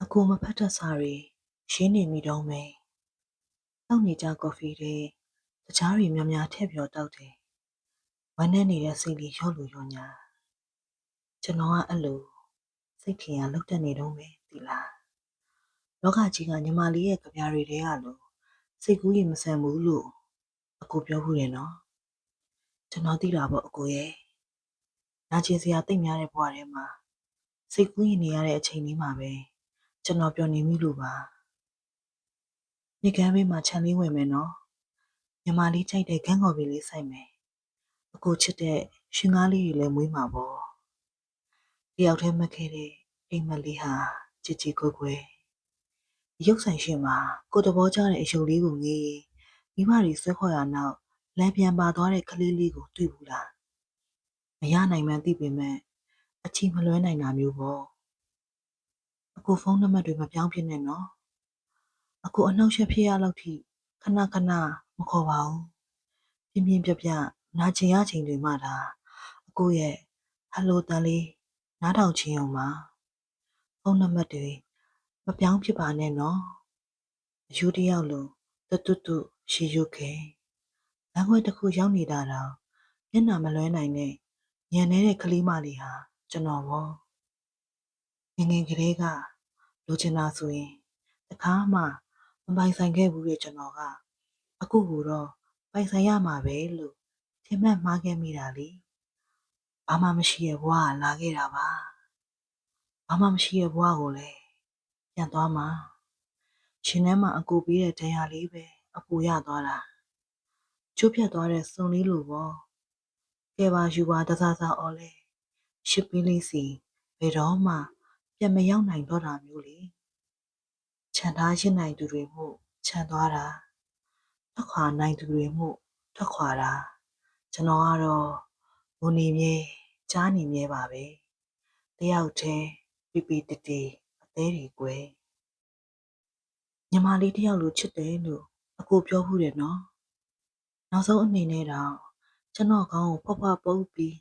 အကိုမဖတ်တတ်စာတွေရင်းနေမိတော့မယ်တောက်နေကြကော်ဖီတွေတခြားတွေများများထည့်ပြီးတောက်တယ်ဝမ်းနဲ့နေတဲ့စိတ်လေးရော့လို့ရောညာကျွန်တော်ကအဲ့လိုစိတ်ထင်ရလောက်တက်နေတော့မယ်ဒီလားလောကကြီးကညီမလေးရဲ့ကြပြားတွေတဲရလို့စိတ်ကူးရင်မဆန်ဘူးလို့အကိုပြောဘူးတယ်နော်ကျွန်တော်သိတာပေါ့အကိုရဲ့နာကျင်စရာတိတ်များတဲ့ဘဝထဲမှာစိတ်ကူးရင်နေရတဲ့အချိန်လေးမှာပဲကျွန်တော်ပျော်နေမိလို့ပါမြေကမ်းဘေးမှာခြံလေးဝင်မယ်နော်ညီမလေးကြိုက်တဲ့ခန်းကော်ပီလေးစိုက်မယ်အကိုချစ်တဲ့ရှင်ကားလေးတွေလည်းမွေးမှာပေါ့တယောက်တည်းမှတ်ခဲ့တဲ့အိမ်မက်လေးဟာချစ်ချစ်ကိုယ်ရုပ်ဆိုင်ရှင်မှာကိုတဘောကြတဲ့အယုတ်လေးကိုငေးမိမတွေဆွဲခေါ်ရနောက်လမ်းပြန်ပါသွားတဲ့ကလေးလေးကိုတွေ့ဘူးလားမရနိုင်မှန်းသိပေမဲ့အချီမလွဲနိုင်တာမျိုးပေါ့အကိုဖုန်းနံပါတ်တွေမပြောင်းဖြစ်နဲ့နော်အကိုအနှောက်အယှက်ဖြစ်ရလောက်ထိခဏခဏမခေါ်ပါဘူးပြင်းပြင်းပြပြနာကျင်ရချိန်တွေမှဒါအကိုရဲ့ဟယ်လိုတန်လေးနားထောင်ခြင်းအောင်ပါဖုန်းနံပါတ်တွေမပြောင်းဖြစ်ပါနဲ့နော်အယူတယောက်လိုတွတ်ရှိရုခဲ့လမ်းခွဲတစ်ခုရောက်နေတာတော့မျက်နှာမလွဲနိုင်နဲ့ညံနေတဲ့ကလေးမလေးဟာကျွန်တော်ပေါ့ငငယ်ကလေးကလိုချင်တာဆိုရင်တခါမှမပိုင်ဆိုင်ခဲ့ဘူးတဲ့ကျွန်တော်ကအခုတော့ပိုင်ဆိုင်ရမှာပဲလို့ထင်မှတ်မှားခဲ့မိတာလေဘာမှမရှိရဲ့ဘဝကလာခဲ့တာပါဘာမှမရှိရဲ့ဘဝကိုလည်းပြန်သွားမှာရှင်ထဲမှာအကူပေးတဲ့တရားလေးပဲအပူရသွားတာကျိုးပြတ်သွားတဲ့စုံလေးလိုပေါ့ကဲပါယူပါတစားစားအော်လဲရှစ်ပင်းလေးစီဘယ်တော့မှပြန်မရောက်နိုင်တော့တာမျိုးလေခြံထားရစ်နိုင်သူတွေမှုခြံသွားတာထွက်ခွာနိုင်သူတွေမှုထွက်ခွာတာကျွန်တော်ကတော့ဘုံနေမြဲကြားနေမြဲပါပဲတယောက်တည်းပြပြတတီအသေးတွေကွယ်ညီမလေးတယောက်လိုချစ်တယ်လို့အကိုပြောဘူးတယ်နော်နောက်ဆုံးအနေနဲ့တော့ကျွန်တော်ကောင်းကိုဖွားဖွားပုတ်ပြီး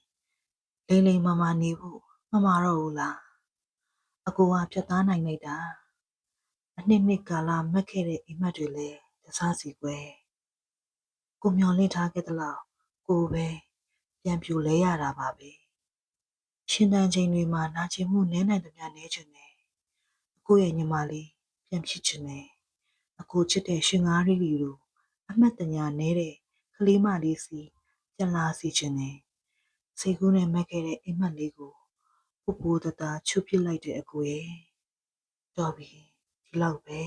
လိမ့်လိမ့်မာနေဖို့မမတော့ဘူးလားအကိုကဖြတ်သားနိုင်လိုက်တာအနှစ်ကာလမက်ခဲ့တဲ့အိမ်မက်တွေလည်းတစားစီကွယ်ကိုမျောလင့်ထားခဲ့သလောက်ကိုပဲပြန်ပြိုလဲရတာပါပဲရှင်တန်ချိန်တွေမှာနာကျင်မှုနည်းနိုင်သမျှနည်းချင်တယ်အကိုရဲ့ညီမလေးပြန်ဖြစ်ချင်တယ်အကိုချစ်တဲ့ရှင်ကားလေးလိုအမှတ်တညာနဲတဲ့ကလေးမလေးစီပြန်လာစီချင်တယ်စိတ်ကူးနဲ့မက်ခဲ့တဲ့အိမ်မက်လေးကိုပူပူတသားချွတ်ပစ်လိုက်တဲ့အကိုရဲ့တော်ပြီဒီလောက်ပဲ